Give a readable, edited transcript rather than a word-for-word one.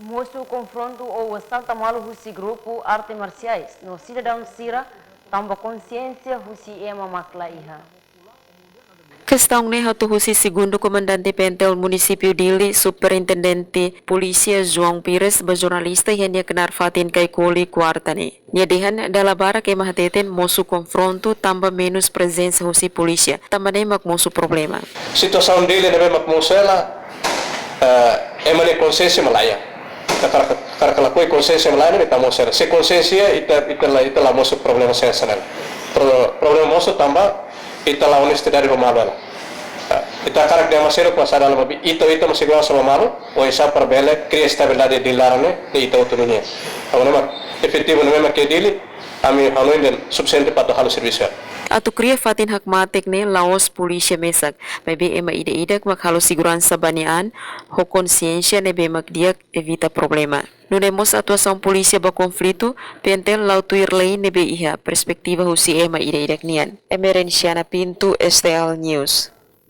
Moço confronto ou assalta malo husi grupo arte marciais no cidadão Sira tamba consciência husi ema maklaiha. Questão ne husi segundo comandante Pentel município Dili, superintendente polícia João Pires, jornalista yang dia kenar fatin kai koli kuarta ni. Nia dehan dala bara ke mahateten mosu confronto tamba menos presença husi polícia, tamba ne mak mosu problema. Situação dele é mak mosu ela é mane consciência malaya. Karena kalau koi consciência malaya ni tamo ser. Se consciência ita la mosu problema sensacional. Problema mosu tamba ita la honestidade romana. Ita karak dia masih ada kuasa dalam ita masih kuasa sama malu, o isa perbele cria estabilidade di larane di ita autonomia. Kalau memang efektif memang ke dili, kami haluin dan subsente patu halu servisi. Atu kria fatin hak matek ne laos polícia mesak, bebe ema ida-idak mak halu segurança banian, ho consciência ne be mak diak evita problema. No demos atuação polícia ba conflito, Pentel lautuir lei ne be iha perspektiva husi ema ida-idak nian. Emerenciana Pinto, STL News.